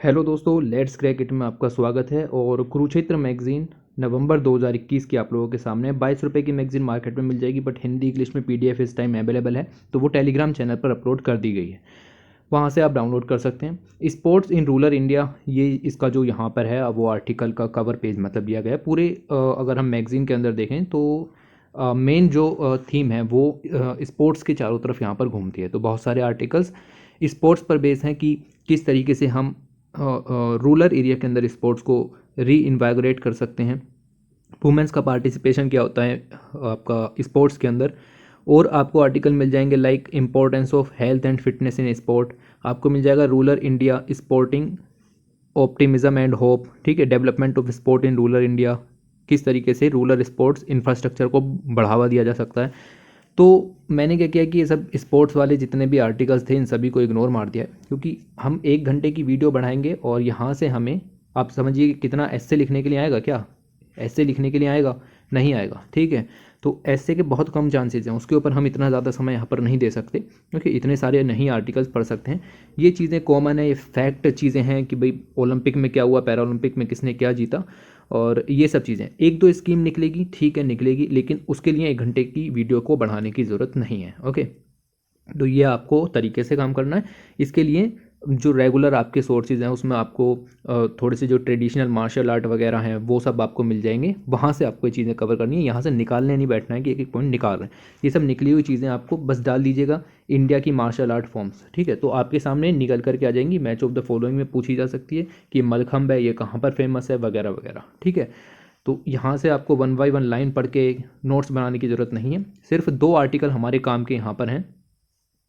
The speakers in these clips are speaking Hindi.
हेलो दोस्तों, लेट्स क्रैक इट में आपका स्वागत है। और कुरुक्षेत्र मैगजीन नवंबर 2021 की आप लोगों के सामने 22 रुपये की मैगजीन मार्केट में मिल जाएगी, बट हिंदी इंग्लिश में पीडीएफ इस टाइम अवेलेबल है। तो वो टेलीग्राम चैनल पर अपलोड कर दी गई है, वहाँ से आप डाउनलोड कर सकते हैं। स्पोर्ट्स इन रूरल इंडिया, ये इसका जो यहाँ पर है वो आर्टिकल का कवर पेज मतलब दिया गया है। पूरे अगर हम मैगजीन के अंदर देखें तो मेन जो थीम है वो स्पोर्ट्स के चारों तरफ यहाँ पर घूमती है। तो बहुत सारे आर्टिकल्स स्पोर्ट्स पर बेस हैं कि किस तरीके से हम रूरल एरिया के अंदर स्पोर्ट्स को री इन्वाइगोरेट कर सकते हैं, वुमेंस का पार्टिसिपेशन क्या होता है आपका स्पोर्ट्स के अंदर। और आपको आर्टिकल मिल जाएंगे like importance of health and fitness in sport, आपको मिल जाएगा rural India sporting optimism and hope, ठीक है, development of sport in rural India, किस तरीके से रूरल स्पोर्ट्स इंफ्रास्ट्रक्चर को बढ़ावा दिया जा सकता है। तो मैंने क्या किया कि ये सब स्पोर्ट्स वाले जितने भी आर्टिकल्स थे इन सभी को इग्नोर मार दिया है, क्योंकि हम 1 घंटे की वीडियो बढ़ाएंगे और यहाँ से हमें आप समझिए कितना ऐसे लिखने के लिए आएगा, क्या ऐसे लिखने के लिए आएगा, नहीं आएगा, ठीक है। तो ऐसे के बहुत कम चांसेस हैं, उसके ऊपर हम इतना ज़्यादा समय यहाँ पर नहीं दे सकते, क्योंकि इतने सारे नहीं आर्टिकल्स पढ़ सकते हैं। ये चीज़ें कॉमन है, ये फैक्ट चीज़ें हैं कि भाई ओलंपिक में क्या हुआ, पैरा ओलंपिक में किसने क्या जीता, और ये सब चीज़ें एक दो स्कीम निकलेगी, ठीक है निकलेगी, लेकिन उसके लिए 1 घंटे की वीडियो को बढ़ाने की ज़रूरत नहीं है। ओके, तो ये आपको तरीके से काम करना है। इसके लिए जो रेगुलर आपके सोर्सेज हैं उसमें आपको थोड़े से जो ट्रेडिशनल मार्शल आर्ट वगैरह हैं वो सब आपको मिल जाएंगे, वहाँ से आपको ये चीज़ें कवर करनी है। यहाँ से निकालने नहीं बैठना है कि एक एक पॉइंट निकाल रहे हैं, ये सब निकली हुई चीज़ें आपको बस डाल दीजिएगा इंडिया की मार्शल आर्ट फॉर्म्स, ठीक है। तो आपके सामने निकल करके आ जाएंगी, मैच ऑफ द फॉलोइंग में पूछी जा सकती है कि मलखम्ब है ये कहाँ पर फेमस है वगैरह वगैरह, ठीक है। तो यहाँ से आपको 1 बाय 1 लाइन पढ़ के नोट्स बनाने की ज़रूरत नहीं है। सिर्फ 2 आर्टिकल हमारे काम के यहाँ पर हैं,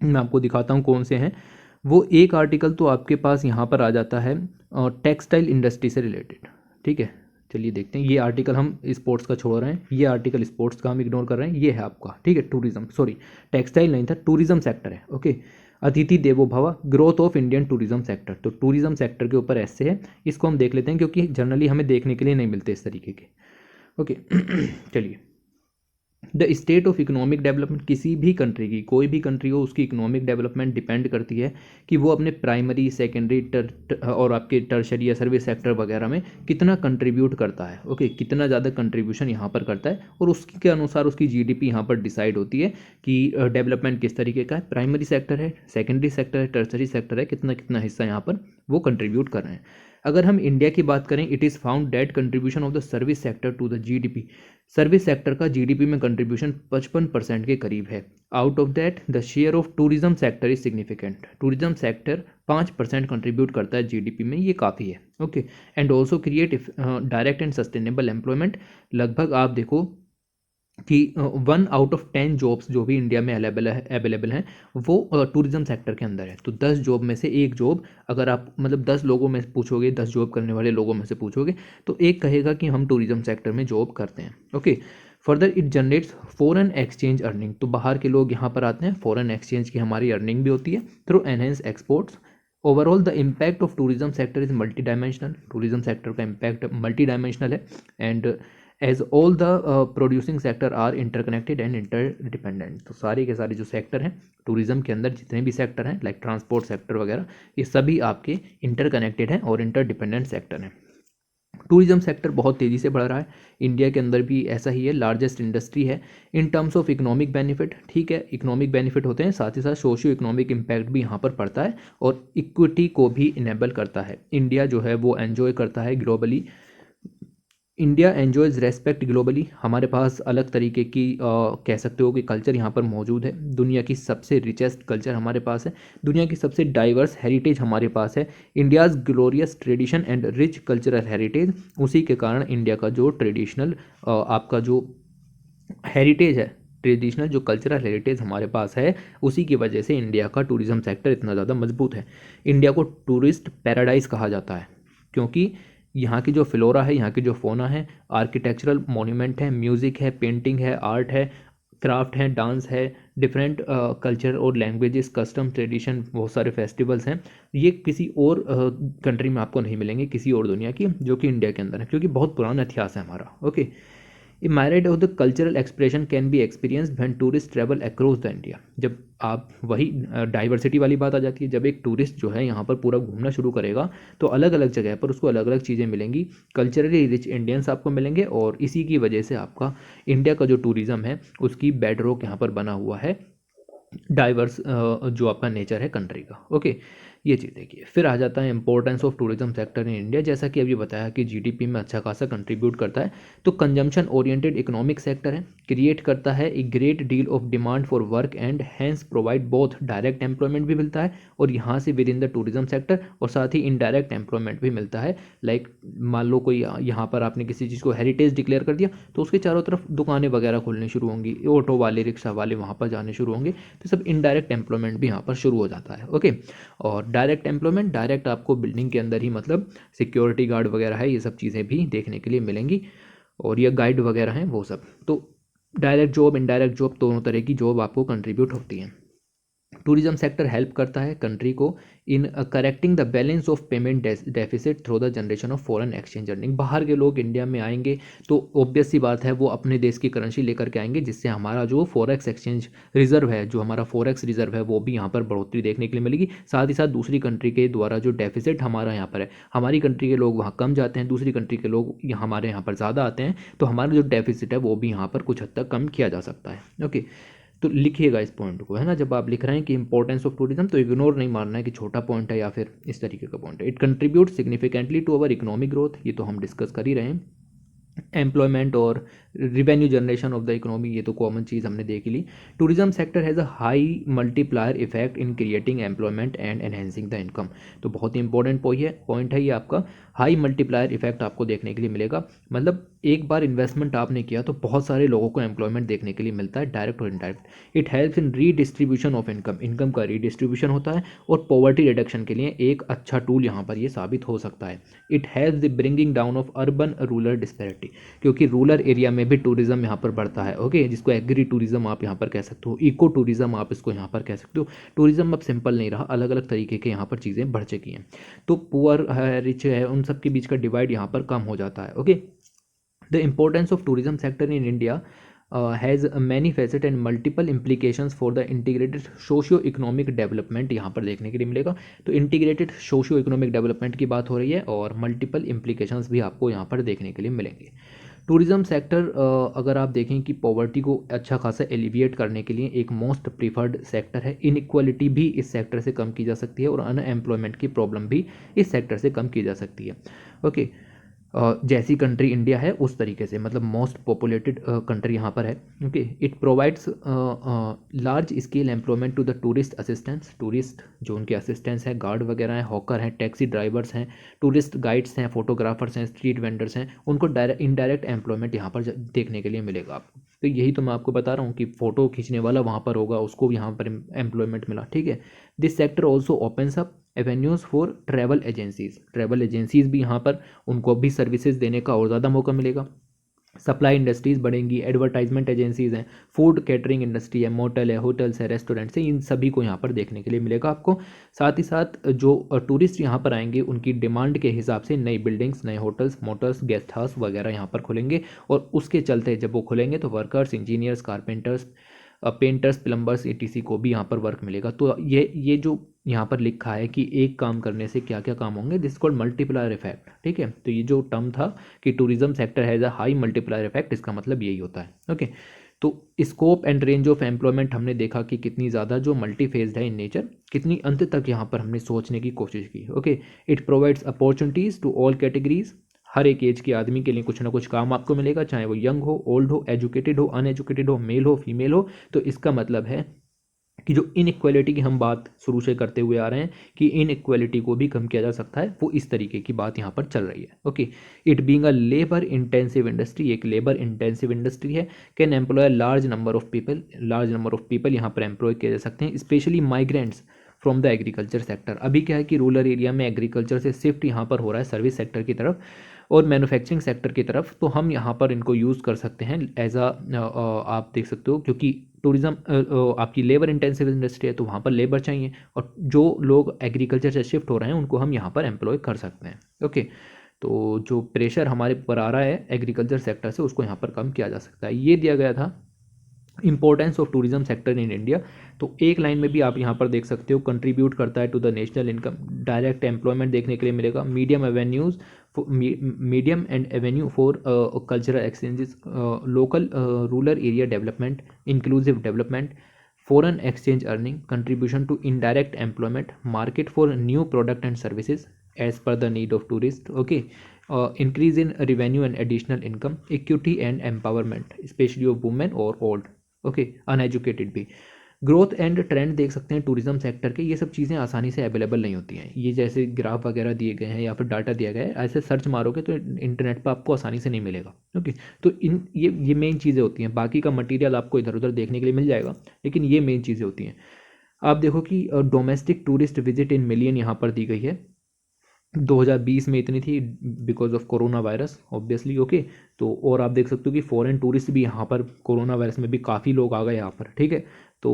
मैं आपको दिखाता हूँ कौन से हैं। वो एक आर्टिकल तो आपके पास यहाँ पर आ जाता है टेक्सटाइल इंडस्ट्री से रिलेटेड, ठीक है। चलिए देखते हैं, ये आर्टिकल हम स्पोर्ट्स का छोड़ रहे हैं, ये आर्टिकल स्पोर्ट्स का हम इग्नोर कर रहे हैं। ये है आपका, ठीक है, टूरिज्म, सॉरी टेक्सटाइल नहीं था, टूरिज्म सेक्टर है। ओके, अतिथि देवो भव, growth of Indian tourism sector. तो टूरिज्म सेक्टर के ऊपर ऐसे है, इसको हम देख लेते हैं क्योंकि जनरली हमें देखने के लिए नहीं मिलते इस तरीके के। ओके चलिए, the state of economic development, किसी भी कंट्री की, कोई भी कंट्री हो, उसकी इकोनॉमिक डेवलपमेंट डिपेंड करती है कि वो अपने प्राइमरी सेकेंडरी और आपके टर्शरी या सर्विस सेक्टर वगैरह में कितना कंट्रीब्यूट करता है। ओके, कितना ज़्यादा कंट्रीब्यूशन यहाँ पर करता है, और उसके अनुसार उसकी जीडीपी यहाँ पर डिसाइड होती है कि डेवलपमेंट किस तरीके का है, प्राइमरी सेक्टर है, सेकेंडरी सेक्टर है, टर्शरी सेक्टर है, कितना कितना हिस्सा यहाँ पर वो कंट्रीब्यूट कर रहे हैं। अगर हम इंडिया की बात करें, it is found that contribution of the service sector to the GDP, service sector का जीडीपी में कंट्रीब्यूशन 55% के करीब है। Out of that the share of tourism sector is significant, tourism sector 5% contribute करता है जीडीपी में, ये काफ़ी है। Okay, and also create direct and sustainable employment. लगभग आप देखो कि 1 आउट ऑफ 10 जॉब्स जो भी इंडिया में अवेलेबल हैं वो टूरिज्म सेक्टर के अंदर है। तो 10 जॉब में से एक जॉब, अगर आप मतलब 10 लोगों में पूछोगे, 10 जॉब करने वाले लोगों में से पूछोगे, तो एक कहेगा कि हम टूरिज्म सेक्टर में जॉब करते हैं। Okay, further it generates foreign exchange earning, तो बाहर के लोग यहाँ पर आते हैं, फॉरेन एक्सचेंज की हमारी अर्निंग भी होती है through enhance exports. Overall the impact of tourism sector is multi dimensional, tourism sector का इम्पैक्ट मल्टी डायमेंशनल है, and as all the producing sector are interconnected and interdependent. तो सारे के सारे जो सेक्टर हैं टूरिज्म के अंदर, जितने भी सेक्टर हैं लाइक ट्रांसपोर्ट सेक्टर वगैरह, ये सभी आपके इंटरकनेक्टेड हैं और इंटरडिपेंडेंट सेक्टर हैं। टूरिज्म सेक्टर बहुत तेज़ी से बढ़ रहा है, इंडिया के अंदर भी ऐसा ही है, लार्जेस्ट इंडस्ट्री है in terms of economic benefit, ठीक है। इकोनॉमिक बेनिफिट होते हैं, साथ ही साथ सोशियो इकोनॉमिक इम्पैक्ट भी यहाँ पर पड़ता है, और इक्विटी को भी इनेबल करता है। इंडिया जो है वो एन्जॉय करता है ग्लोबली, इंडिया एन्जॉयज़ रेस्पेक्ट ग्लोबली, हमारे पास अलग तरीके की कह सकते हो कि कल्चर यहाँ पर मौजूद है। दुनिया की सबसे रिचेस्ट कल्चर हमारे पास है, दुनिया की सबसे डाइवर्स हेरिटेज हमारे पास है। India's glorious tradition and rich cultural heritage, उसी के कारण इंडिया का जो ट्रेडिशनल आपका जो हेरिटेज है, ट्रेडिशनल जो कल्चरल हेरिटेज हमारे पास है, उसी की वजह से इंडिया का टूरिज्म सेक्टर इतना ज़्यादा मजबूत है। इंडिया को टूरिस्ट पैराडाइज कहा जाता है, क्योंकि यहाँ की जो फ्लोरा है, यहाँ की जो फोना है, आर्किटेक्चरल मॉन्यूमेंट है, म्यूज़िक है, पेंटिंग है, आर्ट है, क्राफ्ट है, डांस है, डिफरेंट कल्चर और लैंग्वेजेस, कस्टम, ट्रेडिशन, बहुत सारे फेस्टिवल्स हैं, ये किसी और कंट्री में आपको नहीं मिलेंगे, किसी और दुनिया की, जो कि इंडिया के अंदर है, क्योंकि बहुत पुराना इतिहास है हमारा। Okay, A myriad of the cultural expression can be experienced when tourists travel across the India। जब आप वही डाइवर्सिटी वाली बात आ जाती है, जब एक टूरिस्ट जो है यहाँ पर पूरा घूमना शुरू करेगा तो अलग अलग जगह पर उसको अलग अलग चीज़ें मिलेंगी, कल्चरली रिच इंडियंस आपको मिलेंगे, और इसी की वजह से आपका इंडिया का जो टूरिज़्म है उसकी बेड रॉक यहाँ पर बना हुआ है, डाइवर्स जो आपका नेचर है कंट्री का। ओके, ये चीज़ देखिए। फिर आ जाता है importance of tourism sector in India. जैसा कि अभी बताया कि जीडीपी में अच्छा खासा कंट्रीब्यूट करता है, तो कंजम्पशन ओरिएंटेड इकोनॉमिक सेक्टर है, क्रिएट करता है a great deal of demand for work and hence provide both direct employment भी मिलता है और यहाँ से within the tourism sector, और साथ ही इनडायरेक्ट एम्प्लॉयमेंट भी मिलता है। लाइक मान लो कोई यहाँ पर आपने किसी चीज़ को हेरिटेज डिक्लेयर कर दिया तो उसके चारों तरफ दुकानें वगैरह खुलनी शुरू होंगी, ऑटो वाले रिक्शा वाले वहाँ पर जाने शुरू होंगे, तो सब इनडायरेक्ट एम्प्लॉयमेंट भी यहाँ पर शुरू हो जाता है। ओके, और डायरेक्ट एम्प्लॉयमेंट, डायरेक्ट आपको बिल्डिंग के अंदर ही मतलब सिक्योरिटी गार्ड वगैरह है, ये सब चीज़ें भी देखने के लिए मिलेंगी, और ये गाइड वगैरह हैं वो सब। तो डायरेक्ट जॉब, इनडायरेक्ट जॉब, दोनों तरह की जॉब आपको कंट्रीब्यूट होती हैं। टूरिज्म सेक्टर हेल्प करता है कंट्री को in correcting the balance of payment deficit through the generation of foreign exchange earning. बाहर के लोग इंडिया में आएंगे तो ऑब्वियस सी बात है वो अपने देश की करेंसी लेकर के आएंगे, जिससे हमारा जो फॉरेक्स एक्सचेंज रिजर्व है, जो हमारा फॉरेक्स रिजर्व है, वो भी यहाँ पर बढ़ोतरी देखने के लिए मिलेगी। साथ ही साथ दूसरी कंट्री के द्वारा जो डेफिसिट हमारा यहाँ पर है, हमारी कंट्री के लोग वहाँ कम जाते हैं, दूसरी कंट्री के लोग हमारे यहाँ पर ज़्यादा आते हैं, तो हमारा जो डेफिसिट है वो भी यहाँ पर कुछ हद तक कम किया जा सकता है। ओके, तो लिखिएगा इस पॉइंट को, है ना, जब आप लिख रहे हैं कि इंपॉर्टेंस ऑफ टूरिज्म, तो इग्नोर नहीं मारना है कि छोटा पॉइंट है या फिर इस तरीके का पॉइंट है। It contribute significantly to our economic growth, ये तो हम डिस्कस कर ही रहे हैं। एम्प्लॉयमेंट और revenue generation of the economy, ये तो कॉमन चीज़ हमने देख ली। Tourism sector has a high multiplier effect in creating employment and enhancing the income. तो बहुत ही इंपॉर्टेंट पॉइंट है ये आपका, हाई मल्टीप्लायर इफेक्ट आपको देखने के लिए मिलेगा। मतलब एक बार इन्वेस्टमेंट आपने किया तो बहुत सारे लोगों को एम्प्लॉयमेंट देखने के लिए मिलता है, डायरेक्ट और indirect. It helps in redistribution of income, income का रीडिस्ट्रीब्यूशन होता है, और पॉवर्टी रिडक्शन के लिए एक अच्छा टूल यहाँ पर ये साबित हो सकता है। It helps the bringing down of urban rural disparity, क्योंकि रूरल एरिया में भी टूरिज्म यहाँ पर बढ़ता है। ओके, जिसको एग्री टूरिज्म आप यहाँ पर कह सकते हो, इको टूरिज्म आप इसको यहाँ पर कह सकते हो। टूरिज्म अब सिंपल नहीं रहा, अलग अलग तरीके के यहाँ पर चीज़ें बढ़ चुकी हैं, तो पुअर है, रिच है, उन सब के बीच का डिवाइड यहाँ पर कम हो जाता है। Okay, the importance of tourism sector in India has many facet and multiple implications for the integrated socio economic development यहाँ पर देखने के लिए मिलेगा। तो इंटीग्रेटेड सोशियो इकोनॉमिक डेवलपमेंट की बात हो रही है, और मल्टीपल इम्प्लीकेशंस भी आपको यहाँ पर देखने के लिए मिलेंगे। टूरिज्म सेक्टर अगर आप देखें कि पॉवर्टी को अच्छा खासा एलिविएट करने के लिए एक मोस्ट प्रीफर्ड सेक्टर है। इनइक्वालिटी भी इस सेक्टर से कम की जा सकती है, और अनएम्प्लॉयमेंट की प्रॉब्लम भी इस सेक्टर से कम की जा सकती है। ओके, जैसी कंट्री इंडिया है उस तरीके से, मतलब मोस्ट पॉपुलेटेड कंट्री यहाँ पर है। Okay, it provides large scale employment to the tourist assistants, tourist जो उनके असिस्टेंट्स हैं, गार्ड वगैरह हैं, हॉकर हैं, टैक्सी ड्राइवर्स हैं, टूरिस्ट गाइड्स हैं, फोटोग्राफर्स हैं, स्ट्रीट वेंडर्स हैं, उनको डायरेक्ट इनडायरेक्ट एम्प्लॉयमेंट यहाँ पर देखने के लिए मिलेगा आपको। तो यही तो मैं आपको बता रहा हूँ कि फ़ोटो खींचने वाला वहाँ पर होगा, उसको भी यहाँ पर एम्प्लॉयमेंट मिला। ठीक है, this sector also opens up avenues for travel agencies, travel agencies भी यहाँ पर उनको भी सर्विसेज देने का और ज़्यादा मौका मिलेगा। सप्लाई इंडस्ट्रीज़ बढ़ेंगी, एडवर्टाइजमेंट एजेंसीज़ हैं, फूड कैटरिंग इंडस्ट्री है, मोटल है, होटल्स है, रेस्टोरेंट्स है, इन सभी को यहाँ पर देखने के लिए मिलेगा आपको। साथ ही साथ जो टूरिस्ट यहाँ पर आएंगे उनकी डिमांड के हिसाब से नई बिल्डिंग्स, नए होटल्स, मोटर्स, गेस्ट हाउस वगैरह यहाँ पर खुलेंगे, और उसके चलते जब वो खुलेंगे तो workers, engineers, carpenters, painters, plumbers, ETC को भी यहाँ पर वर्क मिलेगा। तो ये जो यहाँ पर लिखा है कि एक काम करने से क्या क्या काम होंगे, दिस कॉल्ड मल्टीप्लायर इफेक्ट। ठीक है, तो ये जो टर्म था कि tourism sector has a high multiplier effect, इसका मतलब यही होता है। ओके, तो scope and range of employment हमने देखा कि कितनी ज़्यादा जो मल्टी फेज्ड है इन नेचर, कितनी अंत तक यहाँ पर हमने सोचने की कोशिश की। Okay, it provides opportunities to all categories, हर एक एज के आदमी के लिए कुछ ना कुछ काम आपको मिलेगा, चाहे वो यंग हो, ओल्ड हो, एजुकेटेड हो, अनएजुकेटेड हो, मेल हो, फीमेल हो। तो इसका मतलब है कि जो इनइक्वालिटी की हम बात शुरू से करते हुए आ रहे हैं कि इनइक्वालिटी को भी कम किया जा सकता है, वो इस तरीके की बात यहाँ पर चल रही है। Okay, it being a labour intensive industry, एक लेबर इंटेंसिव इंडस्ट्री है, can employ large number of people, large number of people यहाँ पर एम्प्लॉय किए जा सकते हैं, specially migrants from the agriculture sector. अभी क्या है कि रूरल एरिया में एग्रीकल्चर से शिफ्ट यहाँ पर हो रहा है सर्विस सेक्टर की तरफ और मैन्युफैक्चरिंग सेक्टर की तरफ, तो हम यहाँ पर इनको यूज़ कर सकते हैं एज आप देख सकते हो, क्योंकि टूरिज़्म आपकी लेबर इंटेंसिव इंडस्ट्री है, तो वहाँ पर लेबर चाहिए, और जो लोग एग्रीकल्चर से शिफ्ट हो रहे हैं उनको हम यहाँ पर एम्प्लॉय कर सकते हैं। ओके, तो जो प्रेशर हमारे ऊपर आ रहा है एग्रीकल्चर सेक्टर से, उसको यहाँ पर कम किया जा सकता है। ये दिया गया था importance of tourism sector in India. तो एक लाइन में भी आप यहाँ पर देख सकते हो, कंट्रीब्यूट करता है to the national income, direct employment देखने के लिए मिलेगा, medium avenues, medium and avenue for cultural exchanges, local rural area development, inclusive development, foreign exchange earning, contribution to indirect employment, market for new product and services as per the need of tourist, okay, increase in revenue and additional income, equity and empowerment especially of women or old, okay, uneducated भी। ग्रोथ एंड ट्रेंड देख सकते हैं टूरिज्म सेक्टर के, ये सब चीज़ें आसानी से अवेलेबल नहीं होती हैं। ये जैसे ग्राफ वगैरह दिए गए हैं या फिर डाटा दिया गया है, ऐसे सर्च मारोगे तो इंटरनेट पर आपको आसानी से नहीं मिलेगा। ओके, तो ये मेन चीज़ें होती हैं, बाकी का मटेरियल आपको इधर उधर देखने के लिए मिल जाएगा, लेकिन ये मेन चीज़ें होती हैं। आप देखो कि domestic tourist visit in million यहाँ पर दी गई है, 2020 में इतनी थी because of corona virus obviously, okay. तो और आप देख सकते हो कि फॉरेन टूरिस्ट भी यहाँ पर कोरोना वायरस में भी काफ़ी लोग आ गए यहाँ पर, ठीक है। तो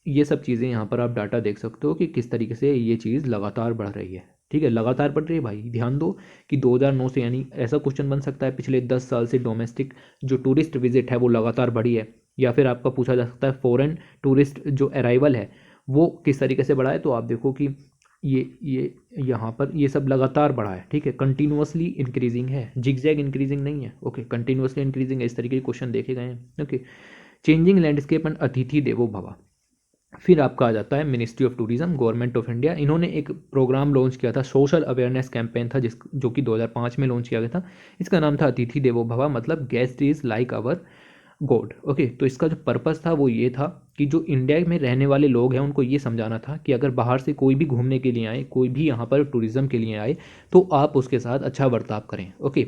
ये सब चीज़ें यहाँ पर आप डाटा देख सकते हो कि किस तरीके से ये चीज़ लगातार बढ़ रही है, ठीक है, लगातार बढ़ रही है भाई। ध्यान दो कि 2009 से, यानी ऐसा क्वेश्चन बन सकता है पिछले 10 साल से डोमेस्टिक जो टूरिस्ट विजिट है वो लगातार बढ़ी है, या फिर आपका पूछा जा सकता है फॉरेन टूरिस्ट जो अराइवल है वो किस तरीके से बढ़ा है। तो आप देखो कि ये यहाँ पर ये सब लगातार बढ़ा है, ठीक है, कंटिन्यूअसली इंक्रीजिंग है, जिगजैग इंक्रीजिंग नहीं है, ओके, कंटिन्यूअसली इंक्रीजिंग है। इस तरीके के क्वेश्चन देखे गए हैं, ओके। चेंजिंग लैंडस्केप एंड अतिथि देवो भव। फिर आपका आ जाता है ministry of tourism, government of India. इन्होंने एक प्रोग्राम लॉन्च किया था, सोशल अवेयरनेस कैंपेन था जो कि 2005 में लॉन्च किया गया था। इसका नाम था अतिथि देवो भव, मतलब guest is like our God, okay. तो इसका जो पर्पस था वो ये था कि जो इंडिया में रहने वाले लोग हैं उनको ये समझाना था कि अगर बाहर से कोई भी घूमने के लिए आए, कोई भी यहाँ पर टूरिज्म के लिए आए, तो आप उसके साथ अच्छा बर्ताव करें, okay.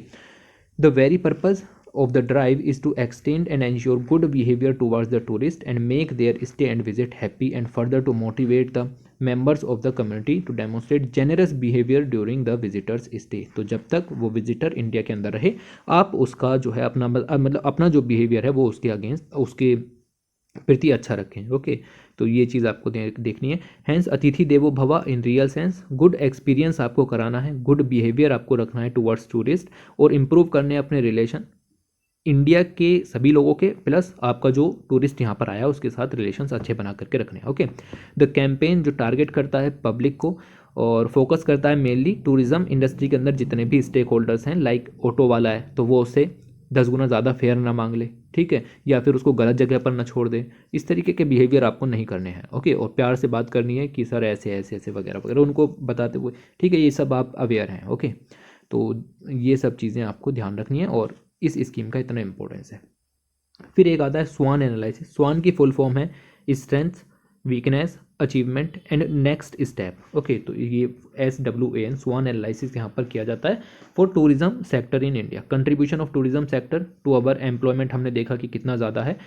The very purpose of the drive is to extend and ensure good behavior towards the tourist and make their stay and visit happy, and further to motivate the members of the community to demonstrate generous behavior during the visitors stay। तो जब तक वो विजिटर इंडिया के अंदर रहे, आप उसका जो है अपना मतलब अपना जो बिहेवियर है वो उसके अगेंस्ट, उसके प्रति अच्छा रखें, ओके। तो ये चीज़ आपको देखनी है। हैंस अतिथि देवो भव in real sense, good experience आपको कराना है, गुड बिहेवियर आपको रखना है टुवर्ड्स टूरिस्ट, और इम्प्रूव करने अपने रिलेशन इंडिया के सभी लोगों के, प्लस आपका जो टूरिस्ट यहाँ पर आया उसके साथ रिलेशंस अच्छे बना करके रखने हैं, ओके। द कैंपेन जो टारगेट करता है पब्लिक को और फोकस करता है मेनली टूरिज्म इंडस्ट्री के अंदर जितने भी स्टेक होल्डर्स हैं, लाइक ऑटो वाला है तो वो उससे 10 गुना ज़्यादा फेयर ना मांग ले, ठीक है, या फिर उसको गलत जगह पर ना छोड़ दे। इस तरीके के बिहेवियर आपको नहीं करने हैं, ओके। और प्यार से बात करनी है कि सर ऐसे ऐसे ऐसे वगैरह वगैरह उनको बताते हुए, ठीक है, ये सब आप अवेयर हैं, ओके। तो ये सब चीज़ें आपको ध्यान रखनी है और इस स्कीम का इतना इंपॉर्टेंस है। फिर एक आता है स्वान एनालिसिस। स्वान की फुल फॉर्म है strength, weakness, achievement and next step, okay. तो ये SWAN स्वान एनालिसिस यहाँ पर किया जाता है for tourism sector in India. Contribution of tourism sector to our employment हमने देखा कि कितना ज़्यादा है।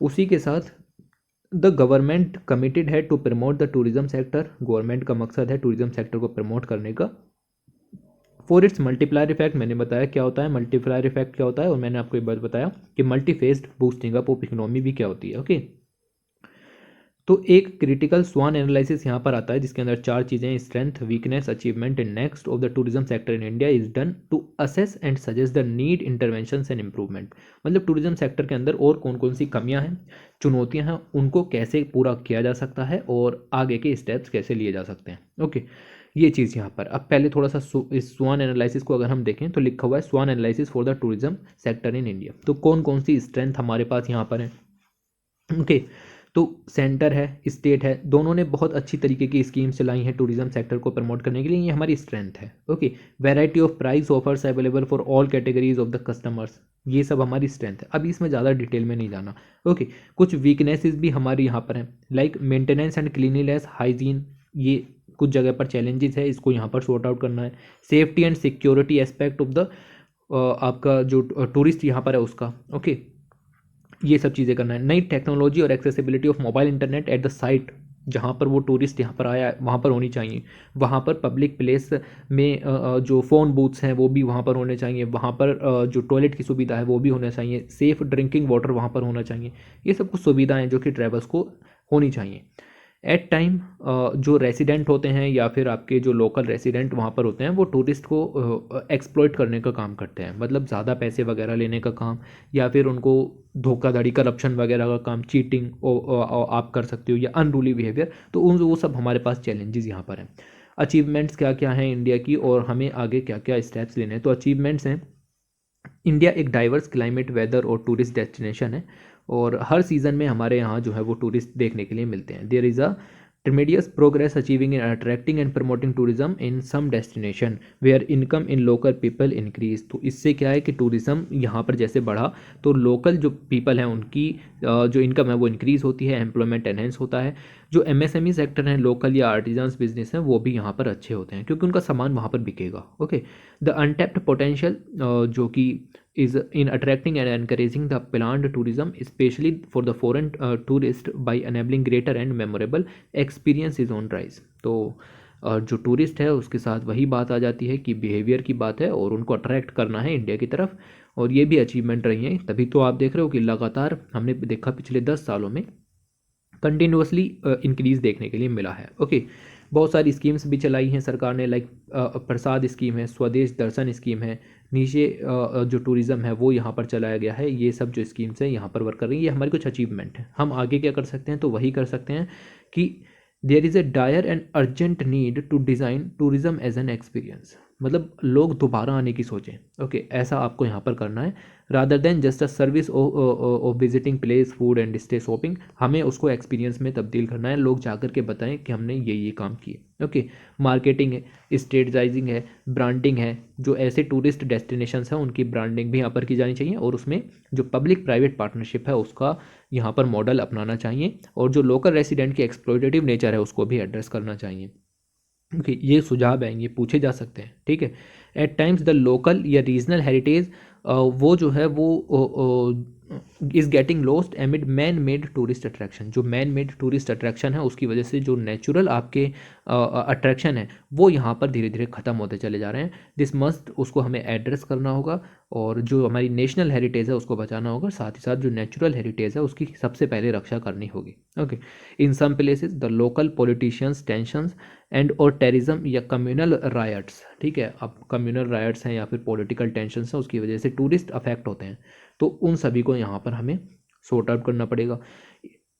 उसी के साथ द गवर्नमेंट कमिटेड है to promote the tourism sector, government का मकसद है टूरिज्म सेक्टर को प्रमोट करने का। फॉर इट्स मल्टीप्लायर इफेक्ट, मैंने बताया क्या होता है मल्टीप्लायर इफेक्ट क्या होता है, और मैंने आपको एक बात बताया कि मल्टीफेस्ड बूस्टिंग अप ऑफ इकोनॉमी भी क्या होती है, ओके। तो एक क्रिटिकल स्वान एनालिसिस यहाँ पर आता है जिसके अंदर 4 चीज़ें, strength, weakness, achievement and next of the tourism sector in India is done to assess and suggest the need, intervention and improvement. मतलब टूरिज्म सेक्टर के अंदर और कौन कौन सी कमियाँ हैं, चुनौतियाँ हैं, उनको कैसे पूरा किया जा सकता है और आगे के स्टेप्स कैसे लिए जा सकते हैं, ओके। ये चीज़ यहाँ पर। अब पहले थोड़ा सा इस स्वान एनालिसिस को अगर हम देखें तो लिखा हुआ है स्वान analysis for the tourism sector in India. तो कौन कौन सी स्ट्रेंथ हमारे पास यहाँ पर है, ओके। तो सेंटर है, स्टेट है, दोनों ने बहुत अच्छी तरीके की स्कीम चलाई हैं टूरिज्म सेक्टर को प्रमोट करने के लिए, ये हमारी स्ट्रेंथ है, okay. Variety of price offers available for all categories of the customers, ये सब हमारी स्ट्रेंथ है। अभी इसमें ज़्यादा डिटेल में नहीं जाना, ओके। कुछ वीकनेसेस भी हमारी यहाँ पर हैं, like maintenance and cleanliness, hygiene, ये कुछ जगह पर चैलेंजेस है, इसको यहाँ पर सॉर्ट आउट करना है। Safety and security aspect of the आपका जो टूरिस्ट यहाँ पर है उसका, ओके, ये सब चीज़ें करना है। नई टेक्नोलॉजी और accessibility of mobile internet at the site, जहाँ पर वो टूरिस्ट यहाँ पर आया है वहाँ पर होनी चाहिए। वहाँ पर पब्लिक प्लेस में जो फ़ोन बूथ्स हैं वो भी वहाँ पर होने चाहिए। वहाँ पर जो टॉयलेट की सुविधा है वो भी होना चाहिए। सेफ़ ड्रिंकिंग वाटर वहाँ पर होना चाहिए। ये सब कुछ सुविधाएँ जो कि ट्रैवल्स को होनी चाहिए। एट टाइम जो रेसिडेंट होते हैं या फिर आपके जो लोकल रेसिडेंट वहाँ पर होते हैं वो टूरिस्ट को एक्सप्लॉइट करने का काम करते हैं, मतलब ज़्यादा पैसे वगैरह लेने का काम, या फिर उनको धोखाधड़ी करप्शन वगैरह का काम, चीटिंग आप कर सकते हो या अनरूली बिहेवियर। तो उन वो सब हमारे पास चैलेंजेस यहाँ पर हैं। अचीवमेंट्स क्या क्या हैं इंडिया की और हमें आगे क्या क्या स्टेप्स लेने हैं। तो अचीवमेंट्स हैं, इंडिया एक डाइवर्स क्लाइमेट, वेदर और टूरिस्ट डेस्टिनेशन है, और हर सीज़न में हमारे यहाँ जो है वो टूरिस्ट देखने के लिए मिलते हैं। There is a tremendous progress achieving in attracting and promoting tourism in some destination where income in local people increase। तो इससे क्या है कि टूरिज़्म यहाँ पर जैसे बढ़ा तो लोकल जो पीपल हैं उनकी जो इनकम है वो इंक्रीज़ होती है, एम्प्लॉयमेंट एनहेंस होता है। जो एमएसएमई सेक्टर हैं, लोकल या आर्टिजन्स बिजनेस हैं, वो भी यहाँ पर अच्छे होते हैं क्योंकि उनका सामान वहाँ पर बिकेगा। ओके, द अनटैप्ड पोटेंशियल जो कि is in attracting and encouraging the planned tourism, especially for the foreign tourist by enabling greater and memorable experience is on rise। तो जो टूरिस्ट है उसके साथ वही बात आ जाती है कि बिहेवियर की बात है और उनको अट्रैक्ट करना है इंडिया की तरफ, और ये भी अचीवमेंट रही है। तभी तो आप देख रहे हो कि लगातार हमने देखा पिछले 10 सालों में कंटिन्यूसली इंक्रीज़ देखने के लिए मिला है। ओके, बहुत सारी स्कीम्स भी चलाई हैं सरकार ने, लाइक प्रसाद स्कीम है, स्वदेश दर्शन स्कीम है, नीचे जो टूरिज़्म है वो यहाँ पर चलाया गया है। ये सब जो स्कीम्स हैं यहाँ पर वर्क कर रही है, ये हमारी कुछ अचीवमेंट है। हम आगे क्या कर सकते हैं, तो वही कर सकते हैं कि there is a dire and urgent need to design tourism as an experience, मतलब लोग दोबारा आने की सोचें। ओके, ऐसा आपको यहाँ पर करना है, rather than just a service of visiting place, food and stay shopping. हमें उसको एक्सपीरियंस में तब्दील करना है, लोग जाकर के बताएं कि हमने ये काम किए। ओके, मार्केटिंग है, स्ट्रेटजाइजिंग है, ब्रांडिंग है। जो ऐसे टूरिस्ट डेस्टिनेशंस हैं उनकी ब्रांडिंग भी यहाँ पर की जानी चाहिए, और उसमें जो पब्लिक प्राइवेट पार्टनरशिप है उसका यहाँ पर मॉडल अपनाना चाहिए, और जो लोकल रेसिडेंट की एक्सप्लॉयटेटिव नेचर है उसको भी एड्रेस करना चाहिए। ओके, ये सुझाव हैं, ये पूछे जा सकते हैं। ठीक है, एट टाइम्स द लोकल या रीजनल हेरिटेज वो जो है वो is getting lost एमिड man made tourist attraction. जो मैन मेड टूरिस्ट अट्रैक्शन है उसकी वजह से जो नेचुरल आपके अट्रैक्शन है वो यहाँ पर धीरे धीरे ख़त्म होते चले जा रहे हैं। दिस मस्ट, उसको हमें एड्रेस करना होगा, और जो हमारी नेशनल हेरिटेज है उसको बचाना होगा, साथ ही साथ जो नेचुरल हेरिटेज है उसकी सबसे पहले रक्षा करनी होगी। Okay, in some places the local politicians tensions and और टेररिज्म या कम्युनल रायट्स। ठीक है, अब कम्युनल रायट्स हैं या फिर पॉलिटिकल टेंशंस हैं, उसकी वजह से टूरिस्ट अफेक्ट होते हैं, तो उन सभी को यहाँ पर हमें सॉर्ट आउट करना पड़ेगा।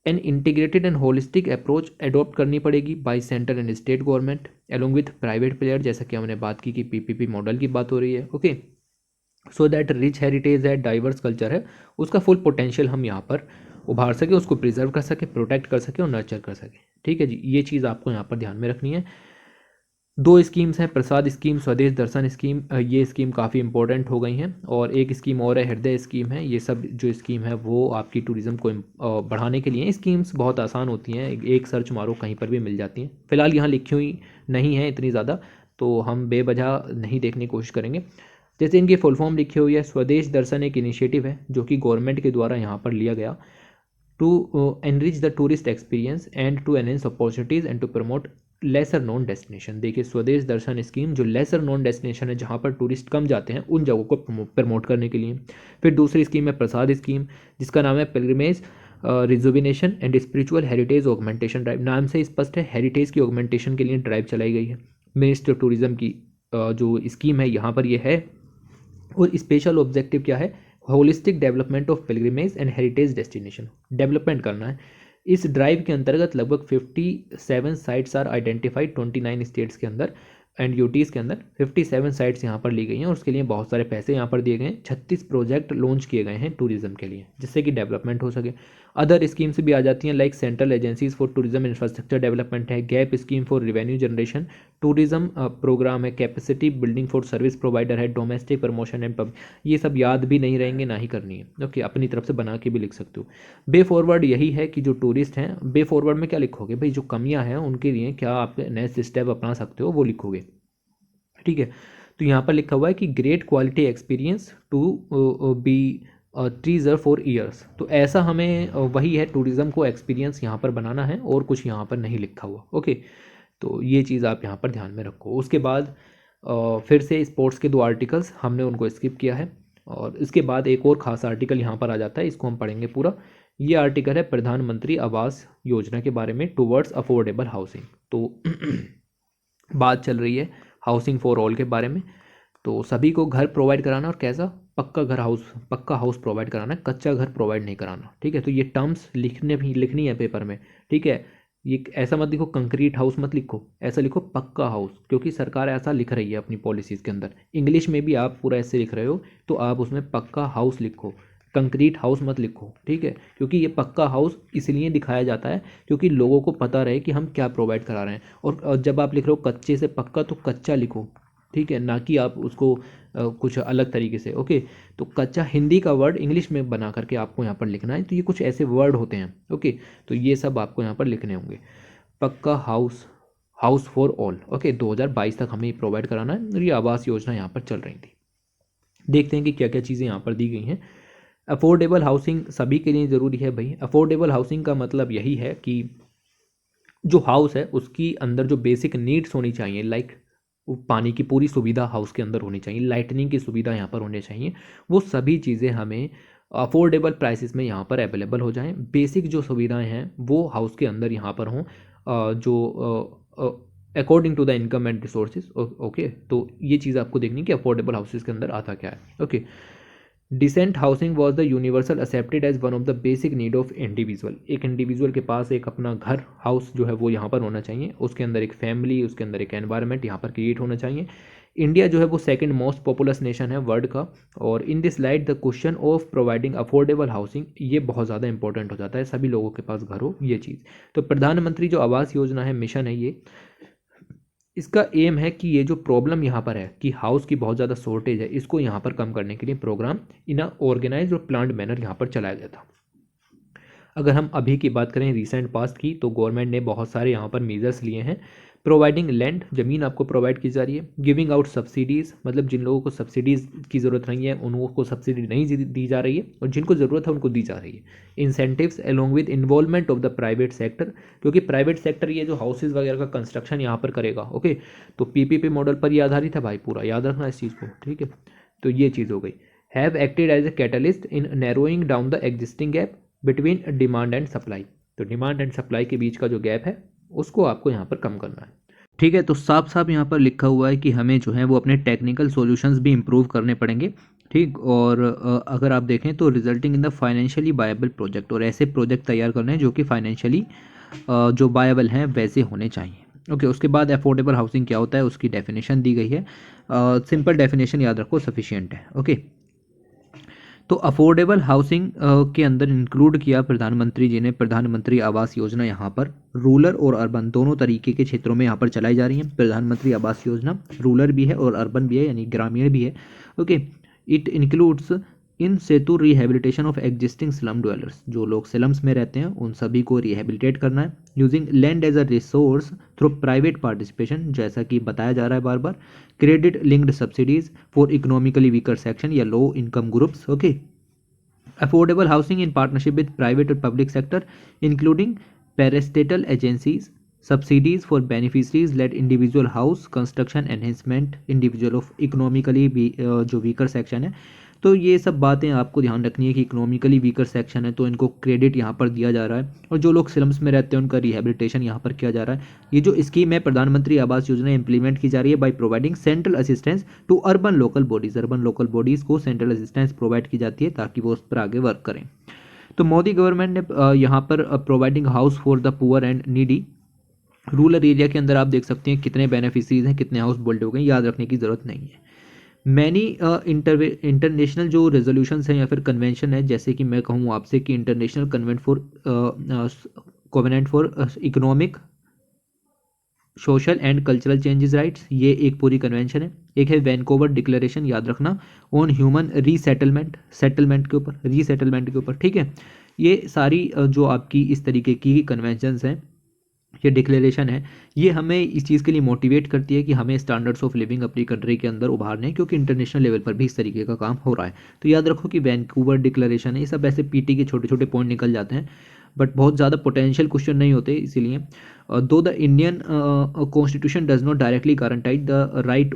An integrated and holistic approach adopt करनी पड़ेगी by central and state government along with private player, जैसा कि हमने बात की कि पीपीपी मॉडल की बात हो रही है। Okay, so that rich heritage है, डाइवर्स कल्चर है, उसका फुल पोटेंशियल हम यहाँ पर उभार सके, उसको प्रिजर्व कर सके, प्रोटेक्ट कर सके और नर्चर कर सके। ठीक है जी, ये चीज़ आपको यहाँ पर ध्यान में रखनी है। 2 स्कीम्स हैं, प्रसाद स्कीम, स्वदेश दर्शन स्कीम, ये स्कीम काफ़ी इंपॉर्टेंट हो गई हैं, और एक स्कीम और है हृदय स्कीम है। ये सब जो स्कीम है वो आपकी टूरिज़्म को बढ़ाने के लिए। स्कीम्स बहुत आसान होती हैं, एक सर्च मारो कहीं पर भी मिल जाती हैं। फिलहाल यहाँ लिखी हुई नहीं है इतनी ज़्यादा, तो हम बेवजह नहीं देखने की कोशिश करेंगे। जैसे इनकी फुल फॉर्म लिखी हुई है, स्वदेश दर्शन एक इनिशिएटिव है जो कि गवर्नमेंट के द्वारा यहाँ पर लिया गया to enrich the tourist experience and to enhance opportunities and to promote lesser known destination. देखिए, स्वदेश दर्शन स्कीम जो लेसर नोन डेस्टिनेशन है, जहाँ पर टूरिस्ट कम जाते हैं, उन जगहों को प्रमोट करने के लिए। फिर दूसरी स्कीम है प्रसाद स्कीम, जिसका नाम है pilgrimage rejuvenation and spiritual heritage augmentation drive. नाम से स्पष्ट है, हेरिटेज की ऑगमेंटेशन के लिए ड्राइव चलाई गई है। मिनिस्ट्री ऑफ टूरिज्म की जो स्कीम है यहाँ पर ये है, और स्पेशल ऑब्जेक्टिव क्या है, holistic development of pilgrimage and heritage destination development करना है। इस ड्राइव के अंतर्गत लगभग 57 साइट्स आर आइडेंटिफाइड 29 स्टेट्स के अंदर एंड यूटीज़ के अंदर 57 साइट्स यहाँ पर ली गई हैं, और उसके लिए बहुत सारे पैसे यहाँ पर दिए गए हैं। 36 प्रोजेक्ट लॉन्च किए गए हैं टूरिज्म के लिए, जिससे कि डेवलपमेंट हो सके। अदर स्कीम्स भी आ जाती हैं, like central agencies for tourism infrastructure development है, gap scheme for revenue generation, tourism program है, capacity building for service provider है, डोमेस्टिक प्रमोशन एंड पब। ये सब याद भी नहीं रहेंगे, ना ही करनी है। ओके, अपनी तरफ से बना के भी लिख सकते हो। बे फॉरवर्ड यही है कि जो टूरिस्ट हैं, बे फॉरवर्ड में क्या लिखोगे भाई, जो कमियां हैं उनके लिए क्या आप नेक्स्ट स्टेप अपना सकते हो वो लिखोगे। ठीक है, तो यहाँ पर लिखा हुआ है कि great quality experience to be treasure for years. तो ऐसा हमें वही है, टूरिज़्म को एक्सपीरियंस यहाँ पर बनाना है, और कुछ यहाँ पर नहीं लिखा हुआ। ओके, तो ये चीज़ आप यहाँ पर ध्यान में रखो। उसके बाद फिर से स्पोर्ट्स के 2 आर्टिकल्स हमने उनको स्किप किया है, और इसके बाद एक और ख़ास आर्टिकल यहाँ पर आ जाता है, इसको हम पढ़ेंगे पूरा, ये आर्टिकल है प्रधानमंत्री आवास योजना के बारे में, टुवर्ड्स अफोर्डेबल हाउसिंग। तो बात चल रही है हाउसिंग फॉर ऑल के बारे में। तो सभी को घर प्रोवाइड कराना, और कैसा, पक्का हाउस प्रोवाइड कराना है, कच्चा घर प्रोवाइड नहीं कराना, ठीक है। तो ये टर्म्स लिखनी है पेपर में, ठीक है। ये ऐसा मत लिखो कंक्रीट हाउस मत लिखो, ऐसा लिखो पक्का हाउस, क्योंकि सरकार ऐसा लिख रही है अपनी पॉलिसीज़ के अंदर। इंग्लिश में भी आप पूरा ऐसे लिख रहे हो तो आप उसमें पक्का हाउस लिखो, कंक्रीट हाउस मत लिखो, ठीक है। क्योंकि ये पक्का हाउस इसलिए दिखाया जाता है क्योंकि लोगों को पता रहे कि हम क्या प्रोवाइड करा रहे हैं। और जब आप लिख रहे हो कच्चे से पक्का तो कच्चा लिखो, ठीक है, ना कि आप उसको कुछ अलग तरीके से। ओके, तो कच्चा हिंदी का वर्ड इंग्लिश में बना करके आपको यहाँ पर लिखना है। तो ये कुछ ऐसे वर्ड होते हैं, ओके, तो ये सब आपको यहाँ पर लिखने होंगे। पक्का house, house for all, okay, 2022 तक हमें प्रोवाइड कराना है। और ये आवास योजना यहाँ पर चल रही थी। देखते हैं कि क्या क्या चीज़ें यहाँ पर दी गई हैं। अफोर्डेबल हाउसिंग सभी के लिए ज़रूरी है भाई। अफोर्डेबल हाउसिंग का मतलब यही है कि जो हाउस है उसकी अंदर जो बेसिक नीड्स होनी चाहिए, लाइक पानी की पूरी सुविधा हाउस के अंदर होनी चाहिए, लाइटनिंग की सुविधा यहाँ पर होनी चाहिए, वो सभी चीज़ें हमें अफोर्डेबल प्राइसेस में यहाँ पर अवेलेबल हो जाएं। बेसिक जो सुविधाएं हैं वो हाउस के अंदर यहाँ पर हों, जो according to the income and resources. Okay, तो ये चीज़ आपको देखनी कि अफोर्डेबल हाउसेज के अंदर आता क्या है। Okay, decent housing was the universal accepted as one of the basic need of individual. एक इंडिविजुअल के पास एक अपना घर, हाउस जो है वो यहाँ पर होना चाहिए, उसके अंदर एक फैमिली, उसके अंदर एक एनवायरनमेंट यहाँ पर क्रिएट होना चाहिए। इंडिया जो है वो सेकंड मोस्ट पॉपुलस नेशन है वर्ल्ड का। और in this light the question of providing affordable housing ये बहुत ज़्यादा इंपॉर्टेंट हो जाता है, सभी लोगों के पास घर हो, ये चीज़। तो प्रधानमंत्री जो आवास योजना है, मिशन है ये, इसका एम है कि ये जो प्रॉब्लम यहाँ पर है कि हाउस की बहुत ज़्यादा शॉर्टेज है, इसको यहाँ पर कम करने के लिए प्रोग्राम इन ऑर्गेनाइज और प्लान्ड मैनर यहाँ पर चलाया गया था। अगर हम अभी की बात करें रिसेंट पास्ट की, तो गवर्नमेंट ने बहुत सारे यहाँ पर मेजर्स लिए हैं। प्रोवाइडिंग लैंड, ज़मीन आपको प्रोवाइड की जा रही है। गिविंग आउट सब्सिडीज़, मतलब जिन लोगों को सब्सिडीज़ की ज़रूरत नहीं है उन लोगों को सब्सिडी नहीं दी जा रही है, और जिनको ज़रूरत है उनको दी जा रही है। Incentives along with involvement of the private sector, क्योंकि प्राइवेट सेक्टर ये जो हाउसेज वगैरह का कंस्ट्रक्शन यहाँ पर करेगा, ओके, तो पीपीपी मॉडल पर ये आधारित है भाई, पूरा याद रखना इस चीज़ को, ठीक है। तो ये चीज़ हो गई। Have acted as a catalyst in narrowing down the existing gap between demand and supply. तो डिमांड एंड सप्लाई के बीच का जो गैप है उसको आपको यहाँ पर कम करना है, ठीक है। तो साफ साफ यहाँ पर लिखा हुआ है कि हमें जो है वो अपने टेक्निकल सॉल्यूशंस भी इम्प्रूव करने पड़ेंगे, ठीक। और अगर आप देखें तो resulting in the financially viable project, और ऐसे प्रोजेक्ट तैयार करने हैं जो कि फाइनेंशियली जो वायबल हैं वैसे होने चाहिए। ओके, उसके बाद अफोर्डेबल हाउसिंग क्या होता है उसकी डेफिनेशन दी गई है। सिंपल डेफिनेशन याद रखो, सफिशिएंट है, ओके। तो अफोर्डेबल हाउसिंग के अंदर इंक्लूड किया प्रधानमंत्री जी ने प्रधानमंत्री आवास योजना, यहाँ पर रूरल और अर्बन दोनों तरीके के क्षेत्रों में यहाँ पर चलाई जा रही है प्रधानमंत्री आवास योजना। रूरल भी है और अर्बन भी है, यानी ग्रामीण भी है, okay. It includes in Setu rehabilitation of existing slum dwellers, जो लोग स्लम्स में रहते हैं उन सभी को रिहेबिलिटेट करना है। Using land as a resource through private participation, जैसा कि बताया जा रहा है बार बार। Credit linked subsidies for economically weaker section या low income groups, okay. Affordable housing in partnership with private और public sector including parastatal agencies, subsidies for beneficiaries let individual house construction enhancement individual of economically जो वीकर सेक्शन है। तो ये सब बातें आपको ध्यान रखनी है कि इकोनॉमिकली वीकर सेक्शन है तो इनको क्रेडिट यहाँ पर दिया जा रहा है, और जो लोग स्लम्स में रहते हैं उनका रिहेबिलिटेशन यहाँ पर किया जा रहा है। ये जो स्कीम है प्रधानमंत्री आवास योजना इंप्लीमेंट की जा रही है by providing central assistance to urban local bodies. Urban local bodies को सेंट्रल असिस्टेंस प्रोवाइड की जाती है ताकि वो उस पर आगे वर्क करें। तो मोदी गवर्नमेंट ने यहाँ पर providing house for the poor and needy. Rural area के अंदर आप देख सकते हैं कितने बेनिफिशरीज हैं, कितने हाउस बिल्ड हो गए, याद रखने की ज़रूरत नहीं है। मैनी इंटरनेशनल जो रेजोल्यूशंस हैं या फिर कन्वेंशन है, जैसे कि मैं कहूँ आपसे कि international convent for economic social and cultural changes rights, ये एक पूरी कन्वेंशन है। एक है वैनकोवर डिक्लेरेशन, याद रखना, ऑन ह्यूमन रीसेटलमेंट, सेटलमेंट के ऊपर, रीसेटलमेंट के ऊपर, ठीक है। ये सारी जो आपकी इस तरीके की कन्वेंशंस हैं, ये डिक्लेरेशन है, ये हमें इस चीज़ के लिए मोटिवेट करती है कि हमें स्टैंडर्ड्स ऑफ लिविंग अपनी कंट्री के अंदर उभारने हैं, क्योंकि इंटरनेशनल लेवल पर भी इस तरीके का काम हो रहा है। तो याद रखो कि वैनकूवर डिक्लेरेशन है, ये सब ऐसे पीटी के छोटे छोटे पॉइंट निकल जाते हैं, बट बहुत ज़्यादा पोटेंशियल क्वेश्चन नहीं होते, इसीलिए। Though the Indian constitution does not directly guaranteed the right